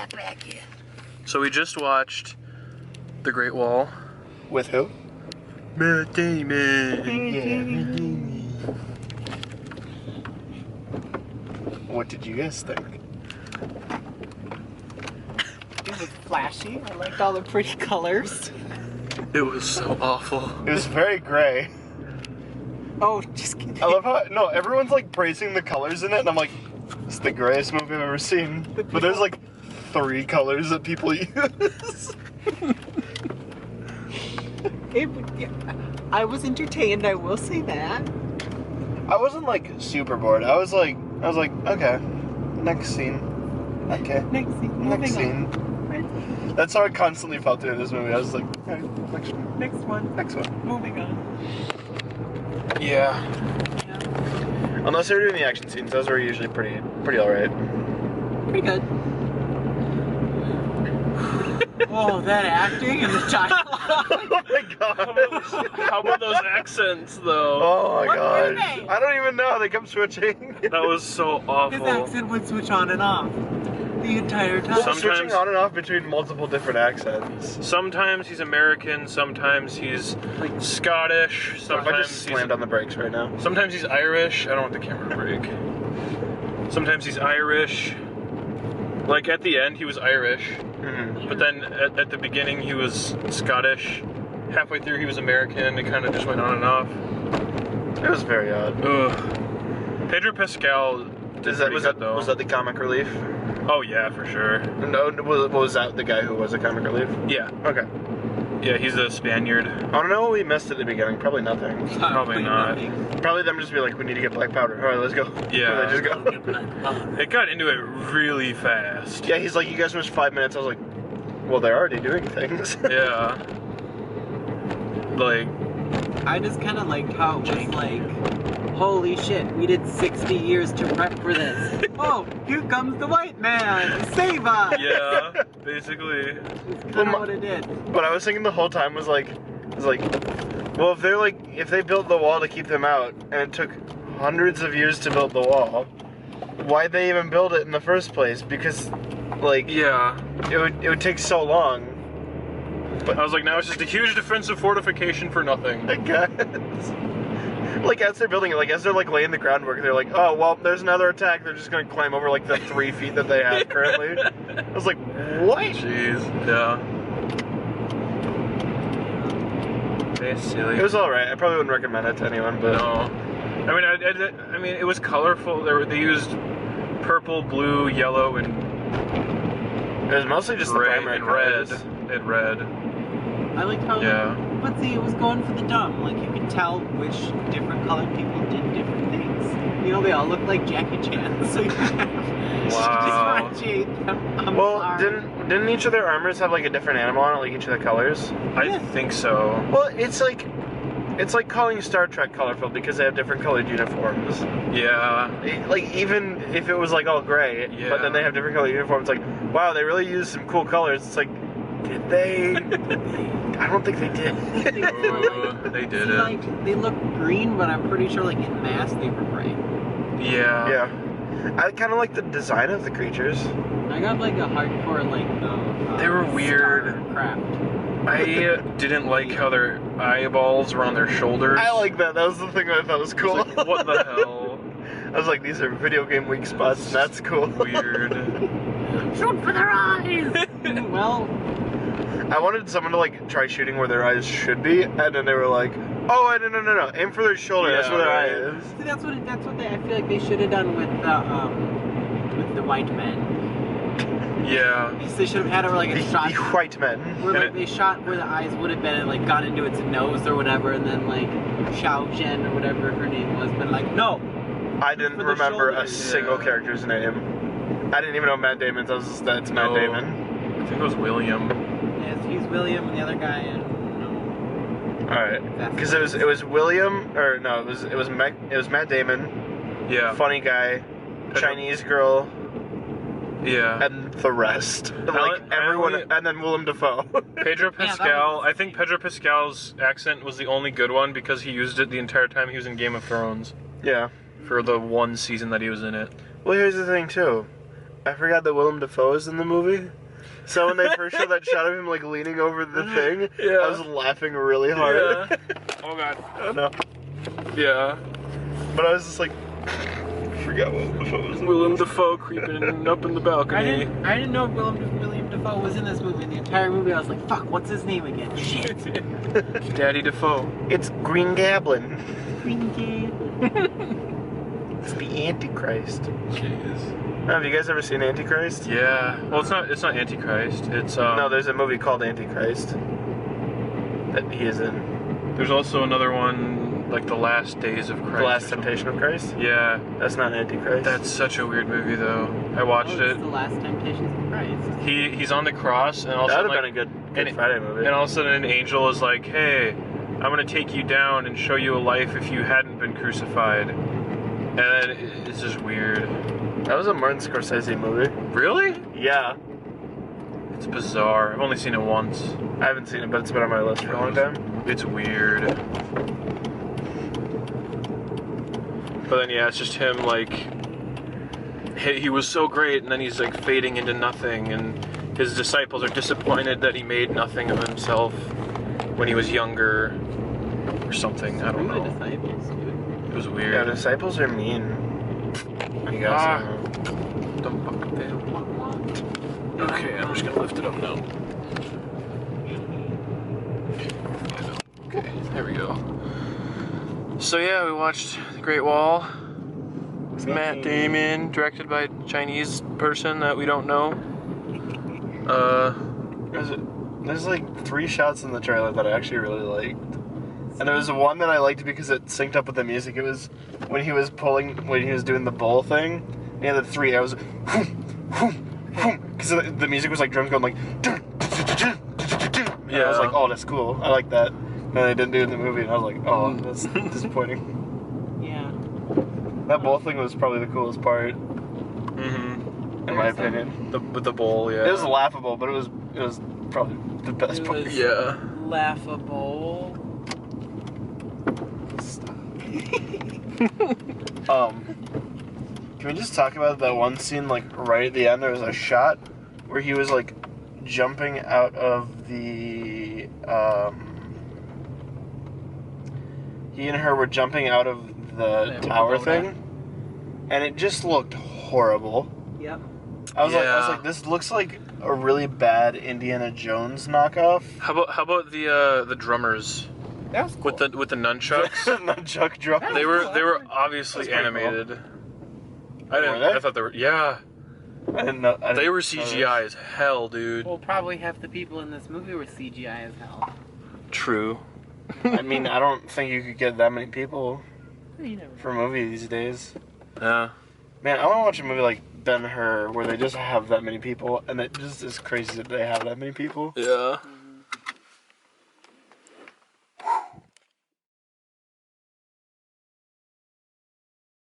back here. So we just watched The Great Wall. With who? Matt Damon. What did you guys think? It was flashy. I liked all the pretty colors. It was so awful. It was very gray. Oh, just kidding. I love how, no, everyone's like praising the colors in it, and I'm like, it's the grayest movie I've ever seen. But there's like 3 colors that people use. I was entertained, I will say that. I wasn't like super bored. I was like, okay, next scene. Okay. Next scene. Next scene. Right. That's how I constantly felt through this movie. I was like, okay, next one. Next one. Next one. Moving on. Yeah. Unless they were doing the action scenes, those were usually pretty alright. Pretty good. Oh, that acting and the dialogue. Oh my god. How about those accents, though? Oh my What were gosh. they? I don't even know. They kept switching. That was so awful. His accent would switch on and off the entire time. Sometimes- Switching on and off between multiple different accents. Sometimes he's American, sometimes he's like Scottish, I sometimes just he's slammed on the brakes right now. sometimes he's Irish. I don't want the camera to break. Sometimes he's Irish. Like at the end, he was Irish, but then at the beginning, he was Scottish. Halfway through, he was American. It kind of just went on and off. It was very odd. Ugh. Pedro Pascal did pretty good, though. Was that the comic relief? Oh yeah, for sure. No, was that the guy who was the comic relief? Yeah, Okay. yeah, he's a Spaniard. I don't know what we missed at the beginning. Probably nothing. Probably not. Probably them just be like, we need to get black powder. All right, let's go. Yeah. They just go. It got into it really fast. Yeah, he's like, you guys missed 5 minutes. I was like, well, they're already doing things. Yeah. Like, I just kind of liked how it was like, holy shit, we did 60 years to prep for this. Oh, here comes the white man, save us! yeah, basically. That's kind of what it did. What I was thinking the whole time was like, well, if they built the wall to keep them out, and it took hundreds of years to build the wall, why'd they even build it in the first place? Because, like, Yeah. it would take so long. But I was like, now it's just a huge defensive fortification for nothing. I guess. Like, as they're building it, like, as they're, like, laying the groundwork, they're like, oh, well, there's another attack. They're just gonna climb over, like, the 3 feet that they have currently. I was like, what? Jeez, yeah. It's silly. It was alright. I probably wouldn't recommend it to anyone, but... No. I mean, it was colorful. They used purple, blue, yellow, and It was mostly just gray, the primary and red. colors. And red. I liked how, Yeah. but see, it was going for the dumb. Like, you could tell which different colored people did different things. You know, they all look like Jackie Chan, so you have Wow. to differentiate them. I'm Well, sorry. didn't each of their armors have, like, a different animal on it, like each of the colors? I think so. Well, it's like calling Star Trek colorful because they have different colored uniforms. Yeah. Like, even if it was, like, all gray, Yeah. but then they have different colored uniforms, like, wow, they really used some cool colors. It's like, did they? I don't think they did. They did See, it. like, they look green, but I'm pretty sure, like, in mass they were gray. Yeah. Yeah. I kind of like the design of the creatures. I got, like, a hardcore, like, They were weird. Craft. I didn't like how their eyeballs were on their shoulders. I like that. That was the thing that I thought was I cool. was like, what the hell? I was like, these are video game weak spots, and that's cool. Weird. Shoot for their eyes! Well, I wanted someone to, like, try shooting where their eyes should be, and then they were like, oh, no, aim for their shoulder, that's Yeah, where their right. eye is. see, that's what I feel like they should have done with the white men. Yeah. They should have had it like a shot The white men. where And like they shot where the eyes would have been and like gone into its nose or whatever, and then like Xiao Zhen or whatever her name was, but like no. I didn't For the remember a shoulders. single Yeah. character's name. I didn't even know Matt Damon's. I was just, that's Matt No. Damon. I think it was William. Yes, he's William and the other guy, and no. Alright. Because it was William, or no, it was Matt Damon, Yeah. funny guy, Chinese girl, Yeah. and the rest. Like, I everyone, only- and then Willem Dafoe. Pedro that Pascal, was- I think Pedro Pascal's accent was the only good one because he used it the entire time he was in Game of Thrones Yeah. for the one season that he was in it. Well, here's the thing, too. I forgot that Willem Dafoe is in the movie. So when they first showed that shot of him like leaning over the thing, I was laughing really hard. Yeah. Oh god. I know. Yeah. But I was just like, I forgot Willem Dafoe was in Willem Dafoe creeping up in the balcony. I didn't know William Dafoe was in this movie. In the entire movie, I was like, fuck, what's his name again? Shit. Daddy Dafoe. It's Green Goblin. Green It's the Antichrist. Jeez. Have you guys ever seen Antichrist? Yeah. Well, it's not Antichrist. It's No, there's a movie called Antichrist that he is in. There's also another one, like The Last Days of Christ. The Last Temptation of Christ? Yeah. That's not Antichrist. That's such a weird movie, though. I watched It's it. The Last Temptations of Christ. He's on the cross, and all of a That sudden, would have been a good Friday movie. and all of a sudden, an angel is like, "Hey, I'm gonna take you down and show you a life if you hadn't been crucified." And then it's just weird. That was a Martin Scorsese movie. Really? Yeah. It's bizarre. I've only seen it once. I haven't seen it, but it's been on my list for a long time. It's weird. But then, yeah, it's just him, like, he was so great, and then he's, like, fading into nothing, and his disciples are disappointed that he made nothing of himself when he was younger, or something. I don't Who are the know. disciples, dude? It was Yeah, weird. disciples are mean. I guess. Ah. Don't fuck up there. Okay, I'm just gonna lift it up now. Okay, there we go. So yeah, we watched The Great Wall. With Matt Damon, directed by a Chinese person that we don't know. There's like 3 shots in the trailer that I actually really liked. And there was one that I liked because it synced up with the music. It was when he was doing the bull thing. And he had the 3 arrows. Because the music was like drums going like. Yeah. I was like, oh, that's cool. I like that. And they didn't do it in the movie, and I was like, oh, that's disappointing. Yeah. That bull thing was probably the coolest part, Mm-hmm. in my opinion. With the bowl, yeah. It was laughable, but it was probably the best It part. was- Yeah. Laughable. Can we just talk about that one scene, like, right at the end? There was a shot where he was, like, jumping out of the, he and her were jumping out of the tower pagoda. thing, and it just looked horrible. Yep. I was Yeah. like, this looks like a really bad Indiana Jones knockoff. How about the drummers That was cool. with the nunchucks? Nunchuck drop. They were obviously That's pretty cool. animated. Were they? I thought they were. Yeah, I didn't know. they were CGI as hell, dude. Well, probably half the people in this movie were CGI as hell. True. I mean, I don't think you could get that many people You never know. for a movie these days. Yeah. Man, I want to watch a movie like Ben-Hur where they just have that many people, and it just is crazy that they have that many people. Yeah.